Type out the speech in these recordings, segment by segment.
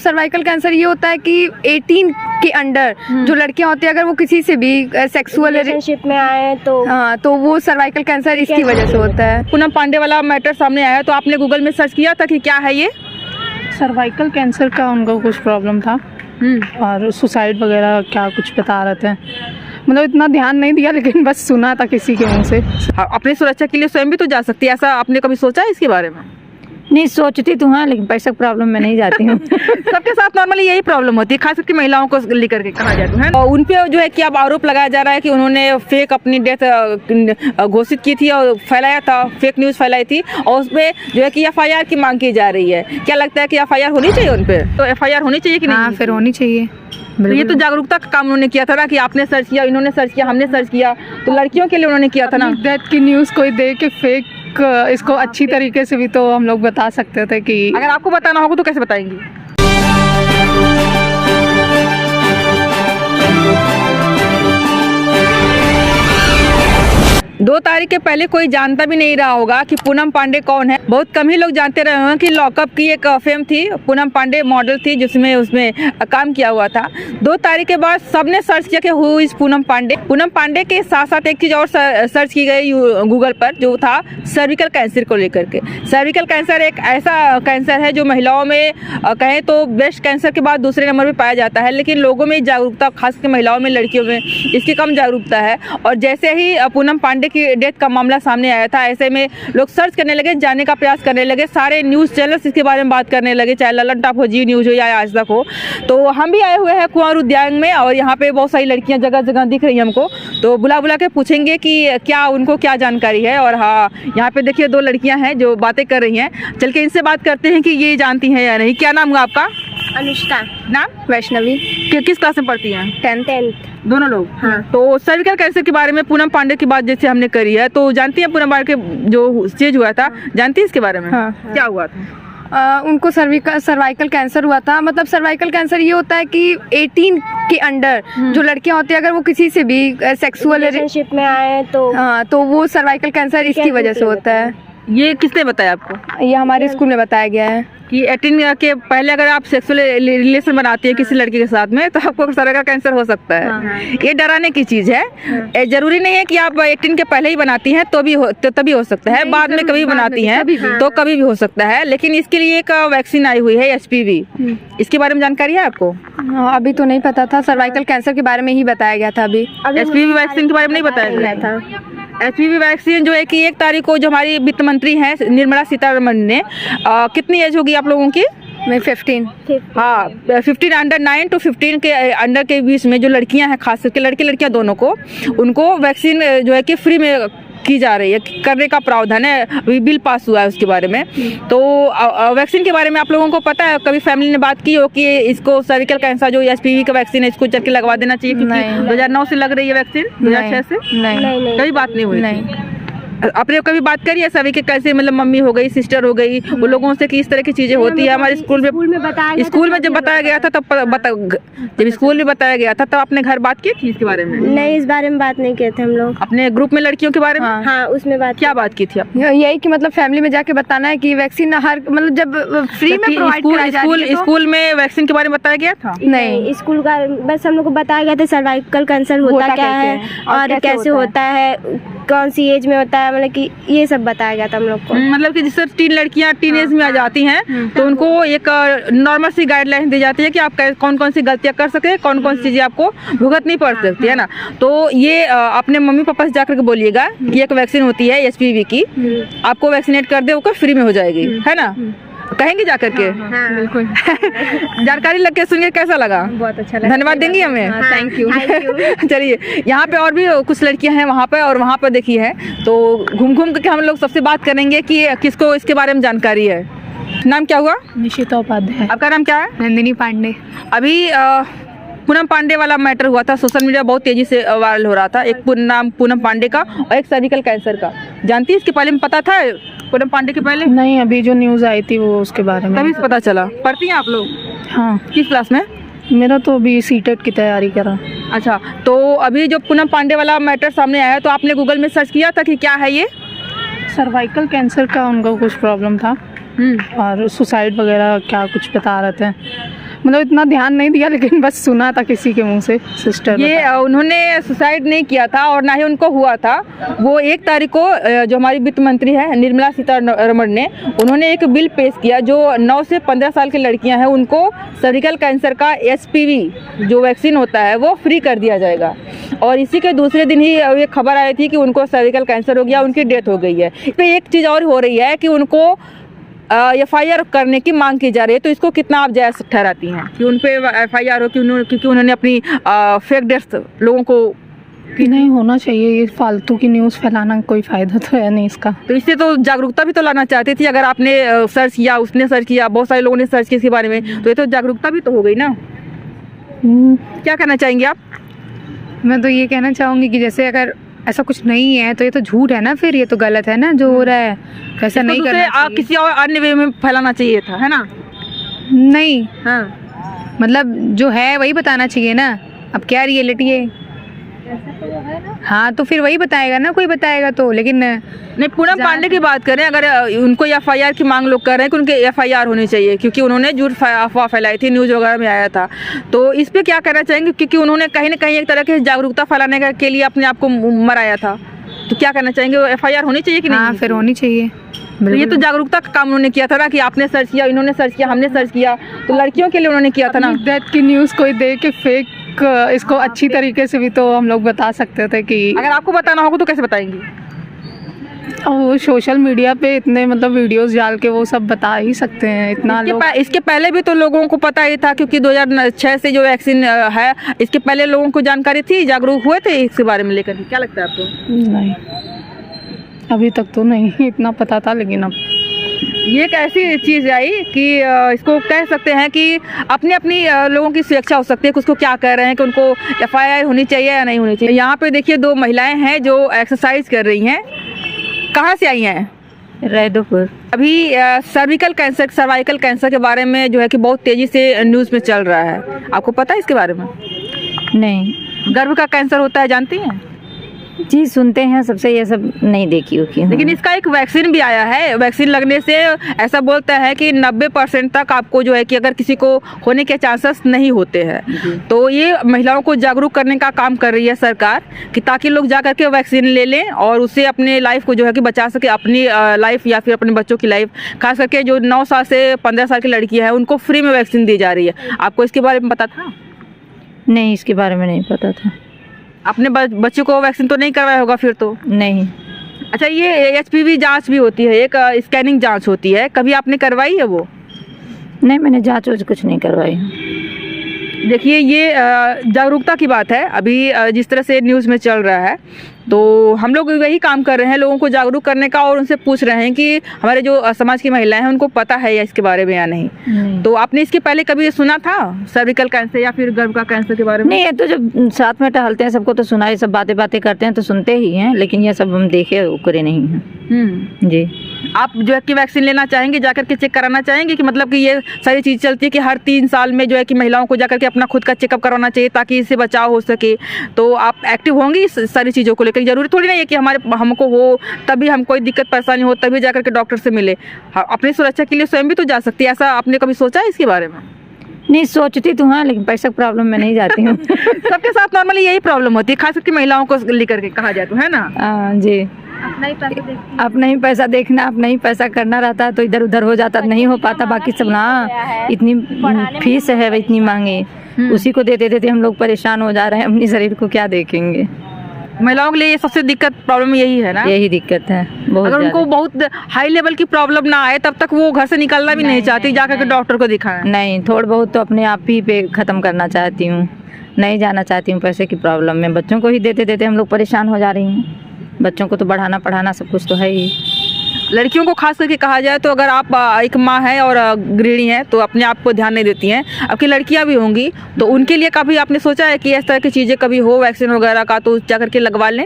Cervical cancer ये होता है कि 18 के अंडर जो लड़कियां होती है, अगर वो किसी से भी सेक्सुअल रिलेशनशिप में आए तो हाँ, तो वो सर्वाइकल कैंसर इसकी वजह से होता है। पूनम पांडे वाला मैटर सामने आया तो आपने गूगल में सर्च किया था कि क्या है ये? सर्वाइकल कैंसर का उनको कुछ प्रॉब्लम था और सुसाइड वगैरह क्या कुछ बता रहे थे, मतलब इतना ध्यान नहीं दिया, लेकिन बस सुना था किसी के मुंह से। हाँ, अपनी सुरक्षा के लिए स्वयं भी तो जा सकती है, ऐसा आपने कभी सोचा है इसके बारे में? नहीं सोचती तो हाँ, लेकिन पैसा प्रॉब्लम में नहीं जाती हूँ। सबके साथ नॉर्मली यही प्रॉब्लम होती है, खास करके महिलाओं को लेकर के कहा जाता है। और उन पे जो है कि अब आरोप लगाया जा रहा है कि उन्होंने फेक अपनी डेथ घोषित की थी और फैलाया था, फेक न्यूज़ फैलाई थी, और उसमें जो है कि FIR की मांग की जा रही है। क्या लगता है कि FIR होनी चाहिए उन पे? तो FIR होनी चाहिए कि नहीं? हाँ, फिर होनी चाहिए। तो ये तो जागरूकता का काम उन्होंने किया था ना, कि आपने सर्च किया, इन्होंने सर्च किया, हमने सर्च किया, तो लड़कियों के लिए उन्होंने किया था ना। डेथ की न्यूज़ कोई दे के फेक इसको अच्छी तरीके से भी तो हम लोग बता सकते थे कि अगर आपको बताना होगा तो कैसे बताएंगी? 2 तारीख के पहले कोई जानता भी नहीं रहा होगा कि पूनम पांडे कौन है। बहुत कम ही लोग जानते रहे होंगे कि लॉकअप की एक फिल्म थी, पूनम पांडे मॉडल थी जिसमें उसमें काम किया हुआ था। 2 तारीख के बाद सबने सर्च किया कि हु इज पूनम पांडे। पूनम पांडे के साथ साथ एक चीज़ और सर्च की गई गूगल पर, जो था सर्विकल कैंसर को लेकर के। सर्विकल कैंसर एक ऐसा कैंसर है जो महिलाओं में कहें तो ब्रेस्ट कैंसर के बाद दूसरे नंबर पर पाया जाता है, लेकिन लोगों में जागरूकता, खासकर महिलाओं में, लड़कियों में इसकी कम जागरूकता है। और जैसे ही पूनम पांडे की डेथ का मामला सामने आया था, ऐसे में लोग सर्च करने लगे, जानने का प्रयास करने लगे, सारे न्यूज़ चैनल्स इसके बारे में बात करने लगे, चाहे ललन टॉप हो, जी न्यूज़ हो या आज तक हो। तो हम भी आए हुए हैं कुंवर उद्यान में, और यहाँ पे बहुत सारी लड़कियाँ जगह जगह दिख रही हैं हमको, तो बुला बुला के पूछेंगे कि क्या उनको क्या जानकारी है। और हाँ, यहाँ पे देखिए 2 लड़कियाँ हैं जो बातें कर रही हैं, चल के इनसे बात करते हैं कि ये जानती हैं या नहीं। क्या नाम हुआ आपका? अनुष्का। नाम? वैष्णवी। किस क्लास में पढ़ती हैं? 10th। दोनों लोग? हाँ। तो सर्विकल कैंसर के बारे में पूनम पांडे की बात जैसे हमने करी है, तो जानती हैं पूनम पांडे के जो स्टेज हुआ था, जानती है इसके बारे में? हाँ। क्या हुआ था? उनको सर्वाइकल कैंसर हुआ था। मतलब सर्वाइकल कैंसर ये होता है कि 18 के अंडर जो लड़कियां होती है, अगर वो किसी से भी सेक्सुअल रिलेशनशिप में आए तो हाँ, तो वो सर्वाइकल कैंसर इसकी वजह से होता है। ये किसने बताया आपको? ये हमारे स्कूल में बताया गया है कि 18 के पहले अगर आप सेक्सुअल रिलेशन बनाती है किसी लड़की के साथ में, तो आपको सर्वाइकल कैंसर हो सकता है। हाँ। ये डराने की चीज़ है। जरूरी नहीं है कि आप 18 के पहले ही बनाती हैं तो तभी हो सकता है, बाद में कभी बनाती हैं तो कभी भी हो सकता है। लेकिन इसके लिए एक वैक्सीन आई हुई है, HPV। इसके बारे में जानकारी है आपको? अभी तो नहीं पता था, सर्वाइकल कैंसर के बारे में ही बताया गया था। अभी HPV वैक्सीन के बारे में नहीं बताया गया था। HPV वैक्सीन जो है कि 1 तारीख को जो हमारी वित्त मंत्री हैं निर्मला सीतारमण ने, कितनी एज होगी आप लोगों की? मैं 15। हाँ, 15 अंडर 9 to 15 के अंडर के बीच में जो लड़कियां हैं, खास करके लड़के लड़कियां दोनों को, उनको वैक्सीन जो है कि फ्री में की जा रही है, करने का प्रावधान है, अभी बिल पास हुआ है उसके बारे में। तो वैक्सीन के बारे में आप लोगों को पता है, कभी फैमिली ने बात की हो कि इसको सर्विकल कैंसर जो HPV का वैक्सीन है इसको चल के लगवा देना चाहिए? क्योंकि 2009 से लग रही है वैक्सीन, 2006 से नहीं, कभी बात नहीं हुई? नहीं। आपने कभी बात करी है सभी के कैसे, मतलब मम्मी हो गई, सिस्टर हो गई, वो लोगों से कि इस तरह की चीजें होती है? हमारे स्कूल में जब बताया गया था तब जब स्कूल में बताया गया था तब आपने घर बात की थी इसके बारे में? नहीं, इस बारे में बात नहीं किए थे हम लोग। अपने ग्रुप में लड़कियों के बारे में? हाँ, उसमें क्या बात की थी आप? यही कि मतलब फैमिली में जाके बताना है कि वैक्सीन हर मतलब जब फ्री में प्रोवाइड कराई जा रही है तो स्कूल में वैक्सीन के बारे में बताया गया था? नहीं, स्कूल का बस हम लोग को बताया गया था सर्वाइकल कैंसर होता क्या है और कैसे होता है, कौन सी एज में होता है, मतलब कि ये सब बताया गया था हम लोग को। मतलब कि जिससे टीन लड़कियां टीन एज में आ जाती हैं तो उनको एक नॉर्मल सी गाइडलाइन दी जाती है कि आप कौन कौन सी गलतियां कर सकते हैं, कौन कौन सी चीजें आपको भुगतनी पड़ सकती है ना। तो ये अपने मम्मी पापा से जाकर के बोलिएगा कि एक वैक्सीन होती है HPV की, आपको वैक्सीनेट कर दे, वो फ्री में हो जाएगी, है ना? कहेंगे जाकर के? हाँ, बिल्कुल। जानकारी लग के सुनिए, कैसा लगा? बहुत अच्छा लगा। धन्यवाद देंगी हमें? Thank you. चलिए, यहाँ पे और भी कुछ लड़कियां हैं वहाँ पे, और वहाँ पे देखी है, तो घूम घूम करके हम लोग सबसे बात करेंगे कि किसको इसके बारे में जानकारी है। नाम क्या हुआ? निशिता उपाध्याय। आपका नाम क्या है? नंदिनी पांडे। अभी पूनम पांडे वाला मैटर हुआ था, सोशल मीडिया बहुत तेजी से वायरल हो रहा था, एक नाम पूनम पांडे का और एक सर्विकल कैंसर का। जानती है इसके पहले में पता था पूनम पांडे के पहले? नहीं, अभी जो न्यूज़ आई थी वो उसके बारे में तभी पता चला। पढ़ती हैं आप लोग? हाँ। किस क्लास में? मेरा तो अभी CTET की तैयारी करा। अच्छा, तो अभी जो पूनम पांडे वाला मैटर सामने आया तो आपने गूगल में सर्च किया था कि क्या है ये? सर्वाइकल कैंसर का उनको कुछ प्रॉब्लम था और सुसाइड वगैरह क्या कुछ बता रहे थे, मतलब इतना ध्यान नहीं दिया, लेकिन बस सुना था किसी के मुंह से, सिस्टर ये उन्होंने सुसाइड नहीं किया था और ना ही उनको हुआ था। वो 1 तारीख को जो हमारी वित्त मंत्री है निर्मला सीतारमण ने, उन्होंने एक बिल पेश किया जो 9 से 15 साल की लड़कियां हैं उनको सर्विकल कैंसर का HPV जो वैक्सीन होता है वो फ्री कर दिया जाएगा। और इसी के दूसरे दिन ही ये खबर आई थी कि उनको सर्विकल कैंसर हो गया, उनकी डेथ हो गई है। इस पर एक चीज़ और हो रही है कि उनको FIR करने की मांग की जा रही है, तो इसको कितना आप जायज़ ठहराती हैं कि उन पे FIR हो क्योंकि उन्होंने अपनी फेक डेथ लोगों को कि नहीं होना चाहिए। ये फालतू की न्यूज़ फैलाना कोई फ़ायदा तो है नहीं इसका। तो इससे तो जागरूकता भी तो लाना चाहती थी। अगर आपने सर्च किया, उसने सर्च किया, बहुत सारे लोगों ने सर्च किया इसके बारे में, तो ये तो जागरूकता भी तो हो गई ना। क्या कहना चाहेंगे आप? मैं तो ये कहना चाहूँगी कि जैसे अगर ऐसा कुछ नहीं है तो ये तो झूठ है ना, फिर ये तो गलत है ना जो हो रहा है, तो ऐसा नहीं करना चाहिए। किसी और अन्य वे में फैलाना चाहिए था, है ना? नहीं, हाँ, मतलब जो है वही बताना चाहिए ना। अब क्या रियलिटी है, हाँ तो फिर वही बताएगा ना, कोई बताएगा तो। लेकिन नहीं, पूनम पांडे की बात करें, अगर उनको FIR की मांग लोग कर रहे हैं कि उनके FIR होनी चाहिए क्योंकि उन्होंने झूठ अफवाह फैलाई थी, न्यूज़ वगैरह में आया था, तो इस पे क्या कहना चाहेंगे? क्योंकि उन्होंने कहीं ना कहीं एक तरह की जागरूकता फैलाने के लिए अपने आप को मराया था, तो क्या कहना चाहेंगे? FIR होनी चाहिए कि नहीं? हाँ, फिर होनी चाहिए। तो ये तो जागरूकता का काम उन्होंने किया था ना कि आपने सर्च किया, इन्होंने सर्च किया, हमने सर्च किया, तो लड़कियों के लिए उन्होंने किया था ना। डेथ की न्यूज़ कोई दे के फेक इसको अच्छी तरीके से भी तो हम लोग बता सकते थे कि अगर आपको बताना होगा तो कैसे बताएंगे? वो सोशल मीडिया पे इतने मतलब वीडियोस डाल के वो सब बता ही सकते हैं इतना लोग। इसके पहले भी तो लोगों को पता ही था क्योंकि 2006 से जो वैक्सीन है, इसके पहले लोगों को जानकारी थी, जागरूक हुए थे इसके बारे में लेकर। क्या लगता है आपको? नहीं, अभी तक तो नहीं इतना पता था, लेकिन अब ये एक ऐसी चीज़ आई कि इसको कह सकते हैं कि अपनी अपनी लोगों की स्वेच्छा हो सकती है कि उसको क्या कह रहे हैं कि उनको FIR होनी चाहिए या नहीं होनी चाहिए। यहाँ पे देखिए 2 महिलाएं हैं जो एक्सरसाइज कर रही हैं। कहाँ से आई हैं? रैदोपुर। अभी सर्विकल कैंसर के बारे में जो है कि बहुत तेज़ी से न्यूज़ में चल रहा है, आपको पता है इसके बारे में? नहीं। गर्भ का कैंसर होता है, जानती हैं? जी सुनते हैं, सबसे ये सब नहीं देखी होगी। लेकिन इसका एक वैक्सीन भी आया है। वैक्सीन लगने से ऐसा बोलता है कि 90% तक आपको जो है कि अगर किसी को होने के चांसेस नहीं होते हैं। तो ये महिलाओं को जागरूक करने का काम कर रही है सरकार कि ताकि लोग जा करके वैक्सीन ले लें और उससे अपने लाइफ को जो है कि बचा सके, अपनी लाइफ या फिर अपने बच्चों की लाइफ। खास करके जो 9 साल से 15 साल की लड़की है उनको फ्री में वैक्सीन दी जा रही है। आपको इसके बारे में पता था? नहीं, इसके बारे में नहीं पता था। अपने बच्चों को वैक्सीन तो नहीं करवाया होगा फिर तो? नहीं। अच्छा, ये HPV जांच भी होती है, एक स्कैनिंग जांच होती है, कभी आपने करवाई है वो? नहीं, मैंने जांच कुछ नहीं करवाई। देखिए, ये जागरूकता की बात है। अभी जिस तरह से न्यूज़ में चल रहा है, तो हम लोग वही काम कर रहे हैं, लोगों को जागरूक करने का, और उनसे पूछ रहे हैं कि हमारे जो समाज की महिलाएं हैं उनको पता है या इसके बारे में या नहीं। तो आपने इसके पहले कभी सुना था सर्विकल कैंसर या फिर गर्भ का कैंसर के बारे में? नहीं, ये तो जब साथ में टहलते हैं सबको तो सुना, ये सब बातें करते हैं तो सुनते ही हैं, लेकिन ये सब हम देखे करे नहीं हैं। जी। आप जो है कि वैक्सीन लेना चाहेंगे, जाकर के चेक कराना चाहेंगे कि मतलब कि ये सारी चीज़ चलती है कि हर 3 साल में जो है कि महिलाओं को जाकर के अपना खुद का चेकअप करवाना चाहिए ताकि इससे बचाव हो सके। तो आप एक्टिव होंगी इस सारी चीज़ों को लेकर? जरूरी थोड़ी नहीं है कि हमको हो तभी हम कोई दिक्कत परेशानी हो तभी जाकर के डॉक्टर से मिले। अपनी सुरक्षा के लिए स्वयं भी तो जा सकती है। ऐसा आपने कभी सोचा है इसके बारे में? नहीं, सोचती तो हाँ, लेकिन पैसा प्रॉब्लम में नहीं जाती हूँ। सबके साथ नॉर्मली यही प्रॉब्लम होती है, खास करके महिलाओं को लेकर के कहा जाए तो, है ना? जी। अपना ही पैसा देखना, अपना ही पैसा करना रहता है तो इधर उधर हो जाता, नहीं हो पाता। बाकी सब ना इतनी फीस है, इतनी मांगे, उसी को देते देते हम लोग परेशान हो जा रहे हैं। अपनी शरीर को क्या देखेंगे? महिलाओं के लिए सबसे दिक्कत प्रॉब्लम यही है ना? यही दिक्कत है बहुत। अगर उनको बहुत हाई लेवल की प्रॉब्लम ना आए तब तक वो घर से निकलना भी नहीं चाहती, जाकर के डॉक्टर को दिखाएं। नहीं, थोड़ा बहुत तो अपने आप ही पे ख़त्म करना चाहती हूँ, नहीं जाना चाहती हूँ पैसे की प्रॉब्लम में। बच्चों को ही देते देते हम लोग परेशान हो जा रही हैं। बच्चों को तो बढ़ाना पढ़ाना सब कुछ तो है ही। लड़कियों को खास करके कहा जाए तो अगर आप एक माँ है और गृहिणी है तो अपने आप को ध्यान नहीं देती हैं, आपकी लड़कियां भी होंगी, तो उनके लिए कभी आपने सोचा है कि इस तरह की चीज़ें कभी हो वैक्सीन वगैरह का तो जा करके लगवा लें?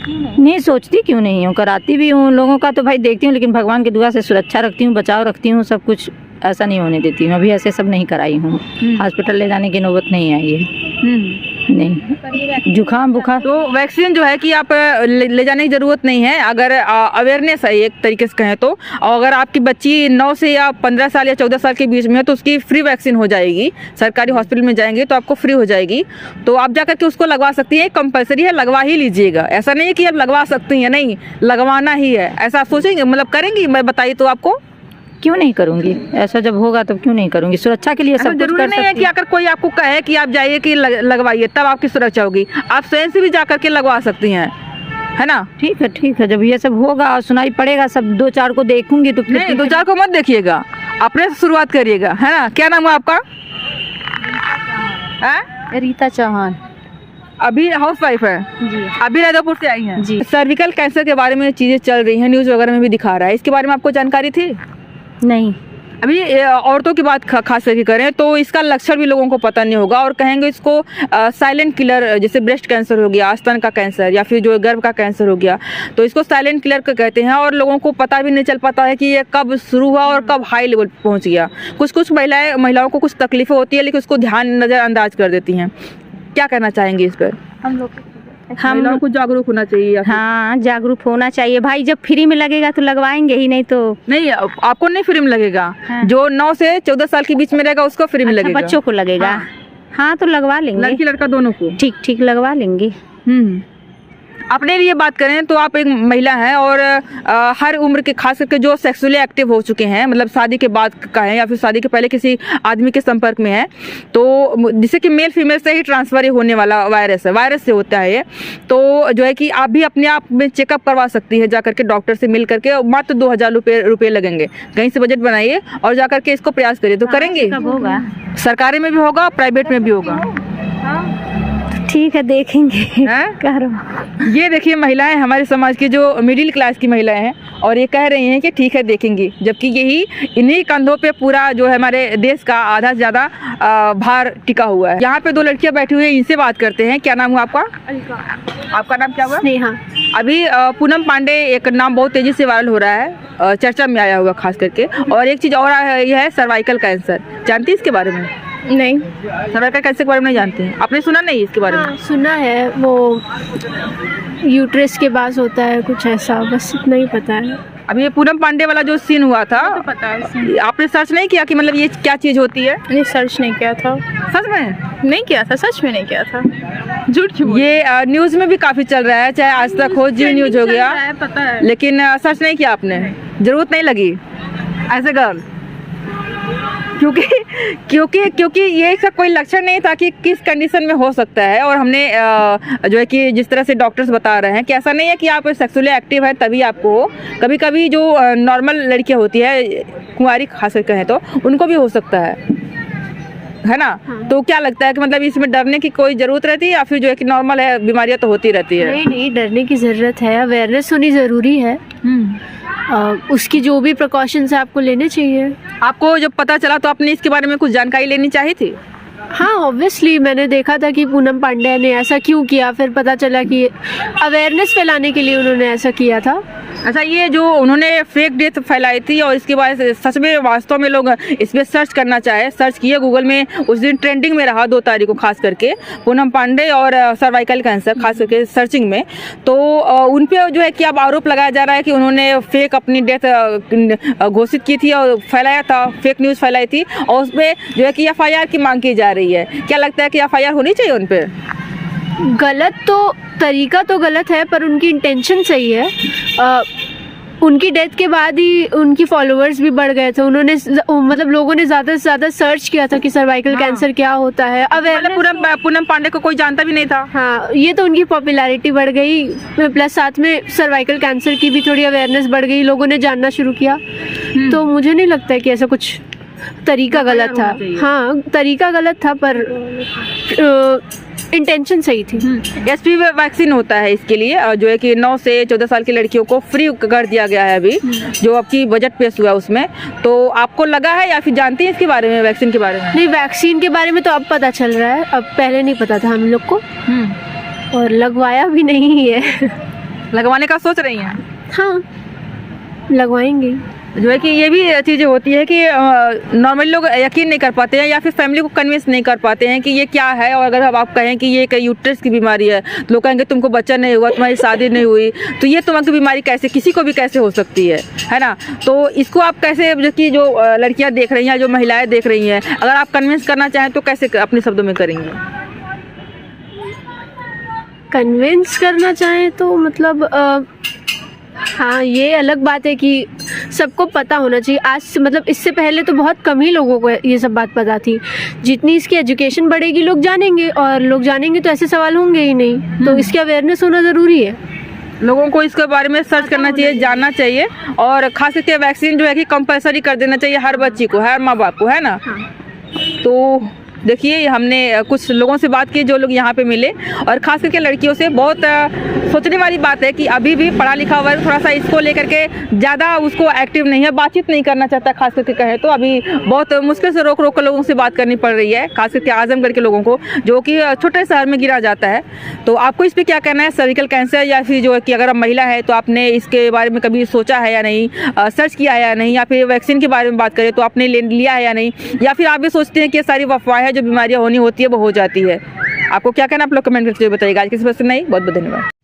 नहीं सोचती क्यों नहीं हूँ, कराती भी हूँ लोगों का तो भाई देखती हूँ, लेकिन भगवान की दुआ से सुरक्षा रखती हूँ, बचाव रखती हूँ, सब कुछ ऐसा नहीं होने देती हूँ। अभी ऐसे सब नहीं कराई हूँ, हॉस्पिटल ले जाने की नौबत नहीं आई है। नहीं, जुकाम बुखार तो वैक्सीन जो है कि आप ले जाने की ज़रूरत नहीं है, अगर अवेयरनेस है एक तरीके से कहें तो। और अगर आपकी बच्ची 9 से या 15 साल या 14 साल के बीच में है तो उसकी फ्री वैक्सीन हो जाएगी। सरकारी हॉस्पिटल में जाएंगे तो आपको फ्री हो जाएगी, तो आप जाकर के उसको लगवा सकती हैं। कंपलसरी है, लगवा ही लीजिएगा। ऐसा नहीं है कि आप लगवा सकती हैं, नहीं, लगवाना ही है। ऐसा सोचेंगे, मतलब करेंगी, मैं बताइए तो आपको क्यों नहीं करूँगी? ऐसा जब होगा तब क्यों नहीं करूँगी? सुरक्षा के लिए सब कुछ जरूरी कर नहीं है सकती कि अगर कोई आपको कहे कि आप जाइए कि लगवाइए तब आपकी सुरक्षा होगी। आप स्वयं से भी जाकर के लगवा सकती हैं, है ना? ठीक है, जब ये सब होगा और सुनाई पड़ेगा सब 2-4 को देखूंगी तो फिर 2-4 को मत देखिएगा, अपने से शुरुआत करिएगा, है ना? क्या नाम है आपका? रीता चौहान। अभी हाउस वाइफ है जी। अभी राजापुर से आई हैं जी। सर्विकल कैंसर के बारे में चीजें चल रही हैं, न्यूज वगैरह में भी दिखा रहा है, इसके बारे में आपको जानकारी थी? नहीं। अभी औरतों की बात खास करके करें तो इसका लक्षण भी लोगों को पता नहीं होगा और कहेंगे इसको साइलेंट किलर, जैसे ब्रेस्ट कैंसर हो गया, स्तन का कैंसर या फिर जो गर्भ का कैंसर हो गया, तो इसको साइलेंट किलर कहते हैं। और लोगों को पता भी नहीं चल पाता है कि ये कब शुरू हुआ और कब हाई लेवल पहुंच गया। कुछ महिलाओं को कुछ तकलीफें होती है लेकिन उसको नज़रअंदाज कर देती हैं। क्या कहना चाहेंगे इस पर? हम लोग को जागरूक होना चाहिए। हाँ, जागरूक होना चाहिए भाई। जब फ्री में लगेगा तो लगवाएंगे ही, नहीं तो नहीं। आपको नहीं फ्री में लगेगा। हाँ। जो 9 से 14 साल के बीच में रहेगा उसको फ्री में लगेगा। बच्चों को लगेगा। हाँ तो लगवा लेंगे, लड़की लड़का दोनों को। ठीक लगवा लेंगे। अपने लिए बात करें तो आप एक महिला हैं और हर उम्र के, खास करके जो सेक्सुअली एक्टिव हो चुके हैं, मतलब शादी के बाद का है या फिर शादी के पहले किसी आदमी के संपर्क में है, तो जिससे कि मेल फीमेल से ही ट्रांसफर होने वाला वायरस है, वायरस से होता है ये। तो जो है कि आप भी अपने आप में चेकअप करवा सकती है जाकर के डॉक्टर से मिल करके। मात्र 2000 रुपये लगेंगे। कहीं से बजट बनाइए और जाकर के इसको प्रयास करिए, तो करेंगे। कब होगा? सरकारी में भी होगा, प्राइवेट में भी होगा। ठीक है, देखेंगे। करो। ये देखिए महिलाएं, हमारे समाज की जो मिडिल क्लास की महिलाएं हैं और ये कह रही हैं कि ठीक है देखेंगी, जबकि यही इन्हीं कंधों पे पूरा जो है हमारे देश का आधा से ज़्यादा भार टिका हुआ है। यहाँ पे 2 लड़कियां बैठी हुई हैं, इनसे बात करते हैं। क्या नाम हुआ आपका? आपका नाम क्या हुआ? स्नेहा। अभी पूनम पांडे एक नाम बहुत तेजी से वायरल हो रहा है, चर्चा में आया हुआ खास करके। और एक चीज़ और यह है सर्वाइकल कैंसर, जानती है इसके बारे में? नहीं, सर्वाइकल कैंसर के बारे में नहीं जानते हैं? आपने सुना नहीं इसके बारे में? हाँ, सुना है, वो यूट्रस के पास होता है कुछ ऐसा, बस इतना ही पता है। अभी ये पूनम पांडे वाला जो सीन हुआ था, तो पता है। आपने सर्च नहीं किया कि मतलब ये क्या चीज़ होती है? नहीं, सर्च नहीं किया था। सच में नहीं किया था, सच में नहीं किया था। झूठ क्यों? ये न्यूज़ में भी काफ़ी चल रहा है, चाहे आज तक हो, जी न्यूज़ हो गया, पता है। लेकिन सर्च नहीं किया आपने? जरूरत नहीं लगी ऐसे गर्ल? क्योंकि ये इसका कोई लक्षण नहीं था कि किस कंडीशन में हो सकता है। और हमने जो है कि जिस तरह से डॉक्टर्स बता रहे हैं कि ऐसा नहीं है कि आप सेक्सुअली एक्टिव है तभी आपको हो, कभी कभी जो नॉर्मल लड़कियां होती है, कुंवारी खास कर कहें तो, उनको भी हो सकता है ना? हाँ। तो क्या लगता है कि मतलब इसमें डरने की कोई ज़रूरत रहती है या फिर जो है कि नॉर्मल है, बीमारियां तो होती रहती है? नहीं, डरने की ज़रूरत है, अवेयरनेस होनी ज़रूरी है। उसकी जो भी प्रिकॉशंस है आपको लेने चाहिए। आपको जब पता चला तो आपने इसके बारे में कुछ जानकारी लेनी चाहिए थी? हाँ, ऑब्वियसली मैंने देखा था कि पूनम पांडे ने ऐसा क्यों किया, फिर पता चला कि अवेयरनेस फैलाने के लिए उन्होंने ऐसा किया था। अच्छा, ये जो उन्होंने फेक डेथ फैलाई थी और इसके बाद सच में वास्तव में लोग इसमें सर्च करना चाहे, सर्च किए गूगल में, उस दिन ट्रेंडिंग में रहा 2 तारीख को खास करके पूनम पांडे और सर्वाइकल कैंसर खास करके सर्चिंग में, तो उन पे जो है कि अब आरोप लगाया जा रहा है कि उन्होंने फेक अपनी डेथ घोषित की थी और फैलाया था, फेक न्यूज़ फैलाई थी और उस पर जो है कि FIR की मांग की जा रही है। क्या लगता है कि FIR होनी चाहिए उन पे? गलत तो तरीका तो गलत है पर उनकी इंटेंशन सही है। उनकी डेथ के बाद ही उनकी फॉलोअर्स भी बढ़ गए थे। उन्होंने मतलब लोगों ने ज़्यादा से ज़्यादा सर्च किया था कि सर्वाइकल कैंसर क्या होता है। अवेयरनेस पूनम पांडे को कोई जानता भी नहीं था। हाँ, ये तो उनकी पॉपुलैरिटी बढ़ गई, प्लस साथ में सर्वाइकल कैंसर की भी थोड़ी अवेयरनेस बढ़ गई, लोगों ने जानना शुरू किया। तो मुझे नहीं लगता है कि ऐसा कुछ तरीका गलत था। हाँ, तरीका गलत था पर इंटेंशन सही थी। HPV वैक्सीन होता है इसके लिए, जो है कि 9 से 14 साल की लड़कियों को फ्री कर दिया गया है अभी, जो आपकी बजट पेश हुआ उसमें। तो आपको लगा है या फिर जानती है इसके बारे में, वैक्सीन के बारे में? नहीं, वैक्सीन के बारे में तो अब पता चल रहा है, अब पहले नहीं पता था हम लोग को और लगवाया भी नहीं है। लगवाने का सोच रही हैं? हाँ, लगवाएंगे। जो है कि ये भी चीज़ें होती है कि नॉर्मली लोग यकीन नहीं कर पाते हैं या फिर फैमिली को कन्विंस नहीं कर पाते हैं कि ये क्या है। और अगर आप कहें कि ये एक यूट्रस की बीमारी है, लोग कहेंगे तुमको बच्चा नहीं हुआ, तुम्हारी शादी नहीं हुई, तो ये तुम्हारी बीमारी कैसे, किसी को भी कैसे हो सकती है ना। तो इसको आप कैसे, जो कि जो लड़कियाँ देख रही हैं, जो महिलाएँ देख रही हैं, अगर आप कन्विंस करना चाहें तो कैसे अपने शब्दों में करेंगे? कन्विंस करना चाहें तो मतलब हाँ, ये अलग बात है कि सबको पता होना चाहिए। आज मतलब इससे पहले तो बहुत कम ही लोगों को ये सब बात पता थी। जितनी इसकी एजुकेशन बढ़ेगी लोग जानेंगे, और लोग जानेंगे तो ऐसे सवाल होंगे ही नहीं। तो इसकी अवेयरनेस होना ज़रूरी है। लोगों को इसके बारे में सर्च करना चाहिए, जानना चाहिए, और खास करके वैक्सीन जो है कि कंपलसरी कर देना चाहिए हर बच्ची को, हर माँ बाप को, है ना। तो देखिए, हमने कुछ लोगों से बात की जो लोग यहाँ पे मिले, और खास करके लड़कियों से बहुत सोचने वाली बात है कि अभी भी पढ़ा लिखा वर्ग थोड़ा सा इसको लेकर के ज़्यादा उसको एक्टिव नहीं है, बातचीत नहीं करना चाहता। खास करके कहे तो अभी बहुत मुश्किल से रोक कर लोगों से बात करनी पड़ रही है, खास करके आजमगढ़ के लोगों को, जो कि छोटे शहर में गिरा जाता है। तो आपको इस पर क्या कहना है? सर्विकल कैंसर, या फिर जो है कि अगर आप महिला है तो आपने इसके बारे में कभी सोचा है या नहीं, सर्च किया है या नहीं, या फिर वैक्सीन के बारे में बात करें तो आपने लिया है या नहीं, या फिर आप भी सोचते हैं कि ये सारी अफवाह है, जो बीमारियाँ होनी होती है वो हो जाती है? आपको क्या कहना, आप लोग कमेंट करके बताइएगा। आज किसी प्रश्न नहीं, बहुत बहुत धन्यवाद।